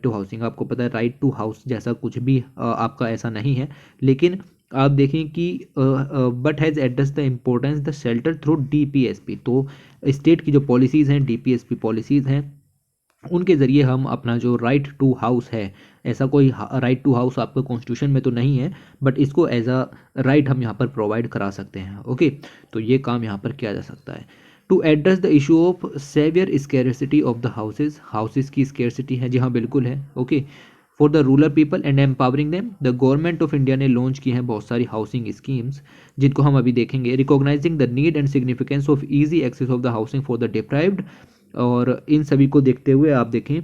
to housing, आपको पता है राइट टू हाउस जैसा कुछ भी आपका ऐसा नहीं है, लेकिन आप देखें कि but has address the importance the shelter through DPSP। तो स्टेट की जो पॉलिसीज़ हैं, DPSP पॉलिसीज़ हैं, उनके ज़रिए हम अपना जो राइट टू हाउस है, ऐसा कोई राइट टू हाउस आपका कॉन्स्टिट्यूशन में तो नहीं है, बट इसको एज अ राइट हम यहाँ पर प्रोवाइड करा सकते हैं। ओके, तो ये काम यहाँ पर किया जा सकता है। To address the issue of severe scarcity of the houses की स्केरसिटी है, जी हाँ बिल्कुल है। Okay, for the rural people and empowering them, the government of India ने लॉन्च की हैं बहुत सारी हाउसिंग स्कीम्स, जिनको हम अभी देखेंगे। Recognising the need and significance of easy access of the housing for the deprived, और इन सभी को देखते हुए आप देखें,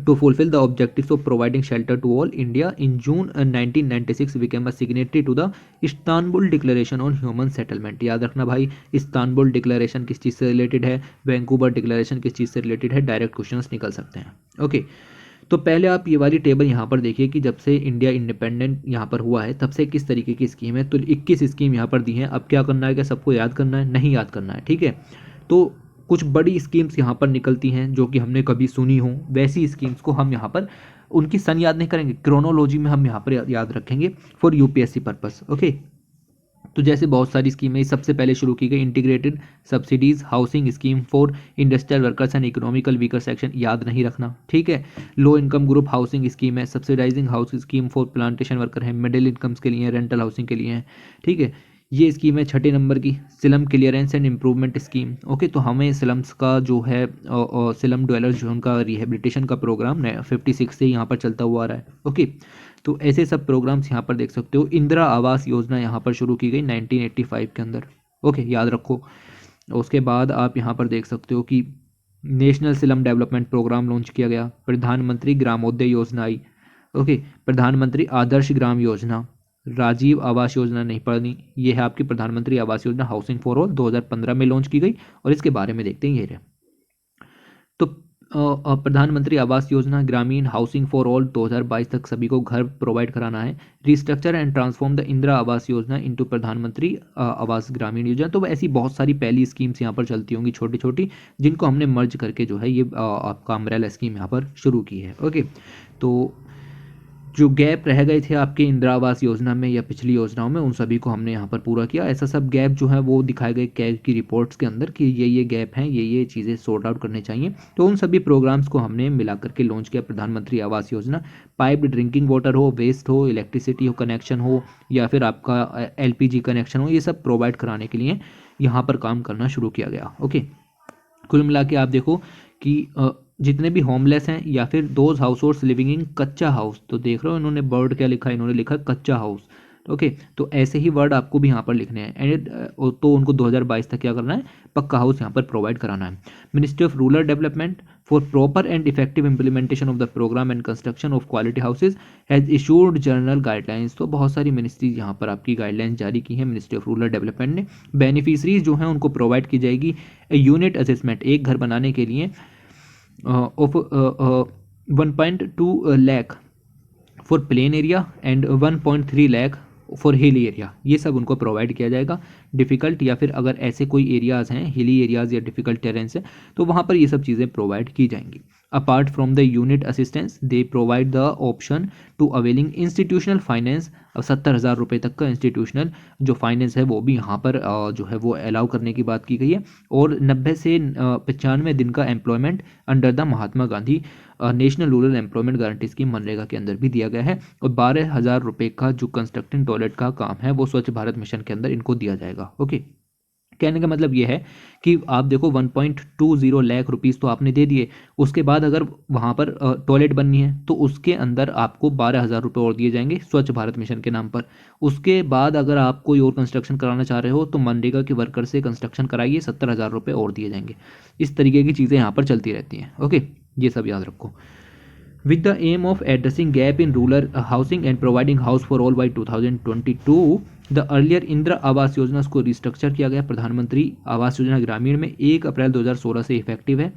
to fulfill the objectives of providing shelter to all, India in June 1996 became a signatory to the Istanbul Declaration on Human Settlement। याद रखना भाई, इस्तानबुल डिक्लेरेशन किस चीज़ से रिलेटेड है, वैंकूवर डिक्लेरेशन किस चीज़ से रिलेटेड है, डायरेक्ट क्वेश्चंस निकल सकते हैं। ओके, तो पहले आप ये वाली टेबल यहाँ पर देखिए कि जब से इंडिया इंडिपेंडेंट यहाँ पर हुआ है तब से किस तरीके की स्कीम है। तो 21 स्कीम यहाँ पर दी हैं। अब क्या करना है, क्या सबको याद करना है? नहीं याद करना है, ठीक है। तो कुछ बड़ी स्कीम्स यहाँ पर निकलती हैं जो कि हमने कभी सुनी हो, वैसी स्कीम्स को हम यहाँ पर उनकी सन याद नहीं करेंगे, क्रोनोलॉजी में हम यहाँ पर याद रखेंगे फॉर UPSC पर्पस। ओके, तो जैसे बहुत सारी स्कीमें सबसे पहले शुरू की गई, integrated subsidies housing scheme for industrial workers and economical weaker section, याद नहीं रखना, ठीक है। Low income group housing scheme है, subsidizing house scheme for plantation worker है, मिडिल इनकम्स के लिए, रेंटल हाउसिंग के लिए है, ठीक है। ये स्कीम है 6 नंबर की, slum clearance and improvement scheme. Okay, तो हमें स्लम्स का जो है स्लम ड्वेलर्स जो उनका रिहेबिलिटेशन का प्रोग्राम 56 से यहाँ पर चलता हुआ आ रहा है। ओके, तो ऐसे सब प्रोग्राम्स यहाँ पर देख सकते हो। इंदिरा आवास योजना यहाँ पर शुरू की गई 1985 के अंदर। ओके, याद रखो। उसके बाद आप यहाँ पर देख सकते हो कि national slum development programme launch किया गया, प्रधानमंत्री ग्रामोदय योजना आई। ओके, प्रधानमंत्री आदर्श ग्राम योजना, राजीव आवास योजना नहीं पढ़नी, ये है आपकी प्रधानमंत्री आवास योजना हाउसिंग फॉर ऑल, 2015 में लॉन्च की गई, और इसके बारे में देखते हैं। ये रहे तो प्रधानमंत्री आवास योजना ग्रामीण हाउसिंग फॉर ऑल 2022 तक सभी को घर प्रोवाइड कराना है। Restructure and transform the Indira Awas Yojana into प्रधानमंत्री आवास ग्रामीण योजना। तो ऐसी बहुत सारी पहली स्कीम्स यहाँ पर चलती होंगी छोटी छोटी, जिनको हमने मर्ज करके जो है ये आपका अम्ब्रेला स्कीम यहाँ पर शुरू की है। ओके, तो जो गैप रह गए थे आपके इंदिरा आवास योजना में या पिछली योजनाओं में, उन सभी को हमने यहाँ पर पूरा किया। ऐसा सब गैप जो है वो दिखाए गए कैग की रिपोर्ट्स के अंदर कि ये गैप हैं, ये चीज़ें सॉर्ट आउट करने चाहिए। तो उन सभी प्रोग्राम्स को हमने मिला करके लॉन्च किया प्रधानमंत्री आवास योजना। पाइप्ड ड्रिंकिंग वाटर हो, वेस्ट हो, इलेक्ट्रिसिटी हो कनेक्शन हो, या फिर आपका LPG कनेक्शन हो, ये सब प्रोवाइड कराने के लिए यहाँ पर काम करना शुरू किया गया। ओके, कुल मिला के आप देखो कि जितने भी होमलेस हैं या फिर those house holds living in कच्चा हाउस, तो देख रहे हो इन्होंने वर्ड क्या लिखा है, इन्होंने लिखा कच्चा हाउस। ओके, तो ऐसे ही वर्ड आपको भी यहाँ पर लिखने हैं। एंड तो उनको 2022 तक क्या करना है, पक्का हाउस यहाँ पर प्रोवाइड कराना है। Ministry of rural development for proper and effective implementation of the programme and construction of quality houses has issued general guidelines. तो बहुत सारी मिनिस्ट्रीज यहाँ पर आपकी गाइडलाइंस जारी की हैं मिनिस्ट्री ऑफ रूरल डेवलपमेंट ने। बेनिफिशरीज जो हैं उनको प्रोवाइड की जाएगी यूनिट असेसमेंट, एक घर बनाने के लिए of 1.2 lakh for plain area and 1.3 lakh for hilly area, ये सब उनको प्रोवाइड किया जाएगा। डिफ़िकल्ट या फिर अगर ऐसे कोई एरियाज़ हैं, हिली एरियाज़ या डिफ़िकल्ट टेरेंस है, तो वहाँ पर ये सब चीज़ें प्रोवाइड की जाएंगी। Apart from the unit assistance they provide the option to availing institutional finance. अब 70,000 रुपये तक का इंस्टीट्यूशनल जो फाइनेंस है वो भी यहाँ पर जो है वो अलाउ करने की बात की गई है। और 90 से 95 दिन का employment under the Mahatma Gandhi national rural employment guarantee scheme MNREGA के अंदर भी दिया गया है। और 12,000 रुपये का जो कंस्ट्रक्टिंग टॉयलेट का काम है वो स्वच्छ भारत मिशन के अंदर इनको दिया जाएगा। ओके, कहने का मतलब ये है कि आप देखो 1.20 लाख रुपीज़ तो आपने दे दिए, उसके बाद अगर वहाँ पर टॉयलेट बननी है तो उसके अंदर आपको 12,000 रुपये और दिए जाएंगे स्वच्छ भारत मिशन के नाम पर। उसके बाद अगर आप कोई और कंस्ट्रक्शन कराना चाह रहे हो तो मनरेगा के वर्कर से कंस्ट्रक्शन कराइए, 70,000 रुपये और दिए जाएंगे। इस तरीके की चीज़ें यहाँ पर चलती रहती हैं। ओके, ये सब याद रखो। With the aim of addressing gap in rural housing and providing house for all by 2022, the earlier Indira Awas Yojana को रिस्ट्रक्चर किया गया। प्रधानमंत्री आवास योजना ग्रामीण में 1 अप्रैल 2016 से इफेक्टिव है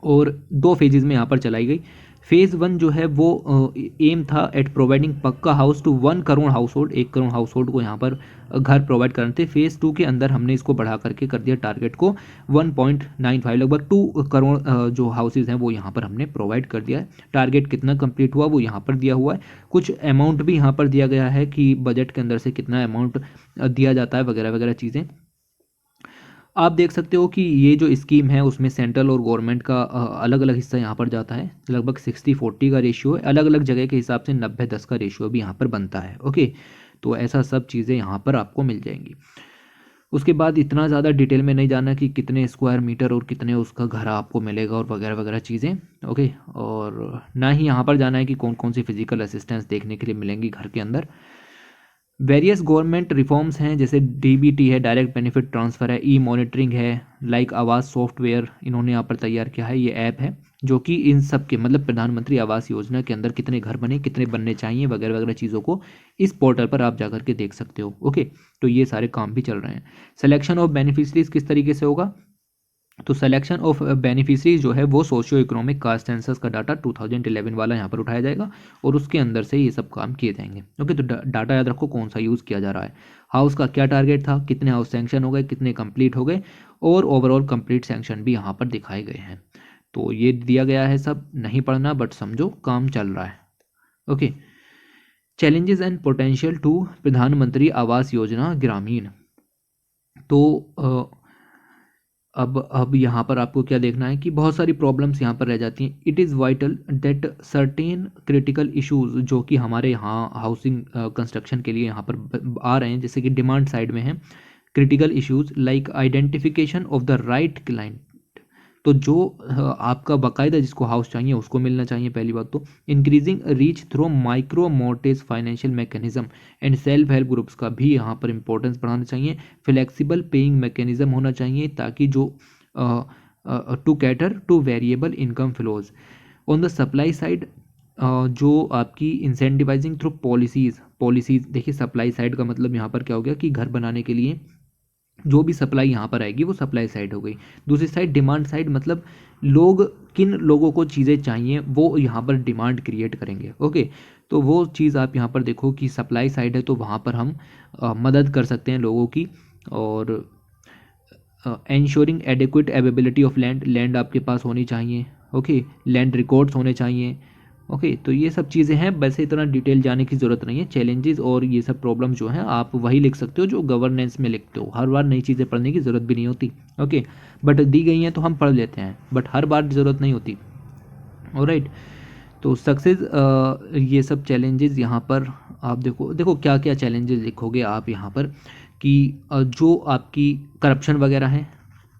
और 2 फेजेज में यहाँ पर चलाई गई। फेज़ 1 जो है वो एम था एट प्रोवाइडिंग पक्का house to 1 crore household, 1 crore household को यहाँ पर घर प्रोवाइड करने थे। फेज़ 2 के अंदर हमने इसको बढ़ा करके कर दिया टारगेट को 1.95, लगभग 2 करोड़ जो हाउसेज हैं वो यहाँ पर हमने प्रोवाइड कर दिया है। टारगेट कितना कंप्लीट हुआ वो यहाँ पर दिया हुआ है, कुछ अमाउंट भी यहाँ पर दिया गया है कि बजट के अंदर से कितना अमाउंट दिया जाता है वगैरह वगैरह चीज़ें। आप देख सकते हो कि ये जो स्कीम है उसमें सेंट्रल और गवर्नमेंट का अलग अलग हिस्सा यहाँ पर जाता है, लगभग 60-40 का रेशियो है, अलग अलग जगह के हिसाब से 90-10 का रेशियो भी यहाँ पर बनता है। ओके, तो ऐसा सब चीज़ें यहाँ पर आपको मिल जाएंगी। उसके बाद इतना ज़्यादा डिटेल में नहीं जाना कि कितने स्क्वायर मीटर और कितने उसका घर आपको मिलेगा और वगैरह वगैरह चीज़ें। ओके, और ना ही यहाँ पर जाना है कि कौन कौन सी फिजिकल असिस्टेंस देखने के लिए मिलेंगी घर के अंदर। वेरियस गवर्नमेंट रिफॉर्म्स हैं, जैसे डीबीटी है, डायरेक्ट बेनिफिट ट्रांसफ़र है, ई मॉनिटरिंग है, लाइक आवास सॉफ्टवेयर इन्होंने यहाँ पर तैयार किया है, ये ऐप है जो कि इन सब के मतलब प्रधानमंत्री आवास योजना के अंदर कितने घर बने, कितने बनने चाहिए वगैरह वगैरह चीज़ों को इस पोर्टल पर आप जाकर के देख सकते हो। ओके, तो ये सारे काम भी चल रहे हैं। सिलेक्शन ऑफ बेनिफिशरीज किस तरीके से होगा, तो सिलेक्शन ऑफ बेनिफिशरीज जो है वो सोशियो इकोनॉमिक कास्ट सेंसस का डाटा 2011 वाला यहाँ पर उठाया जाएगा और उसके अंदर से ये सब काम किए जाएंगे। ओके, तो डाटा याद रखो कौन सा यूज़ किया जा रहा है, हाउस का क्या टारगेट था, कितने हाउस सैंक्शन हो गए, कितने कंप्लीट हो गए, और ओवरऑल कंप्लीट सैंक्शन भी यहाँ पर दिखाए गए हैं। तो ये दिया गया है, सब नहीं पढ़ना बट समझो काम चल रहा है। Okay, challenges and potential to Pradhan Mantri Awas Yojana ग्रामीण। तो अब यहाँ पर आपको क्या देखना है कि बहुत सारी प्रॉब्लम्स यहाँ पर रह जाती हैं। It is vital that certain critical issues जो कि हमारे यहाँ हाउसिंग कंस्ट्रक्शन के लिए यहाँ पर आ रहे हैं, जैसे कि डिमांड साइड में है critical issues like identification of the right client, तो जो आपका बाकायदा जिसको हाउस चाहिए उसको मिलना चाहिए पहली बात तो। Increasing reach through micro मोर्टेज financial mechanism and self help groups का भी यहाँ पर इंपॉर्टेंस बढ़ाना चाहिए। फ्लेक्सिबल पेइंग मैकेनिज्म होना चाहिए ताकि जो to cater to variable income flows. On the supply side जो आपकी इंसेंटिवाइजिंग थ्रू पॉलिसीज़ देखिए, सप्लाई साइड का मतलब यहाँ पर क्या हो गया कि घर बनाने के लिए जो भी सप्लाई यहाँ पर आएगी वो सप्लाई साइड हो गई। दूसरी साइड डिमांड साइड, मतलब लोग किन लोगों को चीज़ें चाहिए वो यहाँ पर डिमांड क्रिएट करेंगे। ओके, तो वो चीज़ आप यहाँ पर देखो कि सप्लाई साइड है तो वहाँ पर हम मदद कर सकते हैं लोगों की। और ensuring adequate availability of land आपके पास होनी चाहिए। ओके, लैंड रिकॉर्ड्स होने चाहिए। ओके, तो ये सब चीज़ें हैं, वैसे इतना डिटेल जाने की ज़रूरत नहीं है। चैलेंजेस और ये सब प्रॉब्लम जो हैं आप वही लिख सकते हो जो गवर्नेंस में लिखते हो, हर बार नई चीज़ें पढ़ने की ज़रूरत भी नहीं होती। ओके, बट दी गई हैं तो हम पढ़ लेते हैं, बट हर बार ज़रूरत नहीं होती। ऑलराइट, तो सक्सेस ये सब चैलेंजेस यहाँ पर आप देखो क्या क्या चैलेंजेस लिखोगे आप यहाँ पर कि जो आपकी करप्शन वगैरह है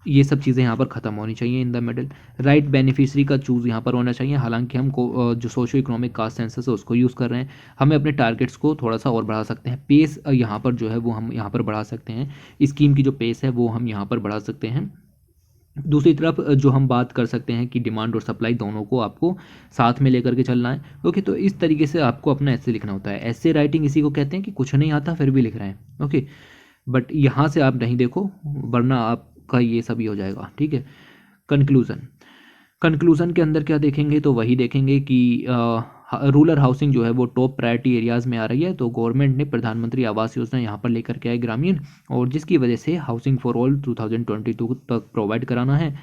ये सब चीज़ें यहाँ पर ख़त्म होनी चाहिए in the middle. Right beneficiary का चूज़ यहाँ पर होना चाहिए, हालांकि हम जो सोशो इकोनॉमिक कास्ट सेंसस है उसको यूज़ कर रहे हैं, हमें अपने टारगेट्स को थोड़ा सा और बढ़ा सकते हैं। पेस यहाँ पर जो है वो हम यहाँ पर बढ़ा सकते हैं, स्कीम की जो पेस है वो हम यहाँ पर बढ़ा सकते हैं। दूसरी तरफ जो हम बात कर सकते हैं कि डिमांड और सप्लाई दोनों को आपको साथ में लेकर के चलना है। ओके, तो इस तरीके से आपको अपना ऐसे लिखना होता है। ऐसे राइटिंग इसी को कहते हैं कि कुछ नहीं आता फिर भी लिख रहे हैं। ओके, बट यहाँ से आप नहीं देखो वरना आपका ये सभी हो जाएगा। ठीक है, कंक्लूज़न के अंदर क्या देखेंगे, तो वही देखेंगे कि रूरल हाउसिंग जो है वो टॉप प्रायोरिटी एरियाज़ में आ रही है, तो गवर्नमेंट ने प्रधानमंत्री आवास योजना यहाँ पर लेकर के आए ग्रामीण, और जिसकी वजह से हाउसिंग फॉर ऑल 2022 तक प्रोवाइड कराना है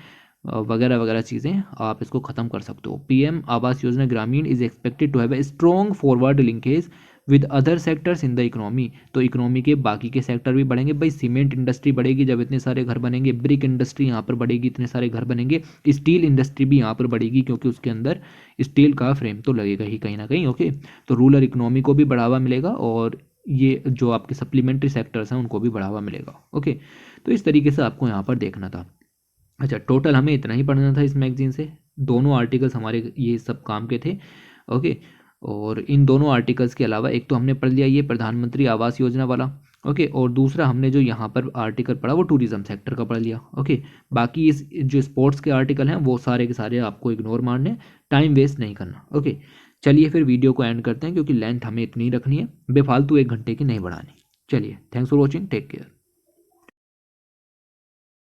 वगैरह वगैरह चीज़ें आप इसको ख़त्म कर सकते हो। PM Awas Yojana Gramin is expected to have a strong forward linkage with other sectors in the economy, तो इकोनॉमी के बाकी के सेक्टर भी बढ़ेंगे। भाई सीमेंट इंडस्ट्री बढ़ेगी जब इतने सारे घर बनेंगे, ब्रिक इंडस्ट्री यहाँ पर बढ़ेगी इतने सारे घर बनेंगे, स्टील इंडस्ट्री भी यहाँ पर बढ़ेगी क्योंकि उसके अंदर स्टील का फ्रेम तो लगेगा ही कहीं ना कहीं। ओके, तो रूरल इकोनॉमी को भी बढ़ावा मिलेगा और ये जो आपके सप्लीमेंट्री सेक्टर्स हैं उनको भी बढ़ावा मिलेगा। ओके, तो इस तरीके से आपको यहाँ पर देखना था। अच्छा, टोटल हमें इतना ही पढ़ना था इस मैगजीन से, दोनों आर्टिकल्स हमारे ये सब काम के थे। ओके, और इन दोनों आर्टिकल्स के अलावा एक तो हमने पढ़ लिया ये प्रधानमंत्री आवास योजना वाला। ओके, और दूसरा हमने जो यहाँ पर आर्टिकल पढ़ा वो टूरिज्म सेक्टर का पढ़ लिया। ओके, बाकी इस जो स्पोर्ट्स के आर्टिकल हैं वो सारे के सारे आपको इग्नोर मारने, टाइम वेस्ट नहीं करना। ओके, चलिए फिर वीडियो को एंड करते हैं क्योंकि लेंथ हमें इतनी रखनी है, बेफालतू 1 घंटे की नहीं बढ़ानी। चलिए, thanks for watching, take care.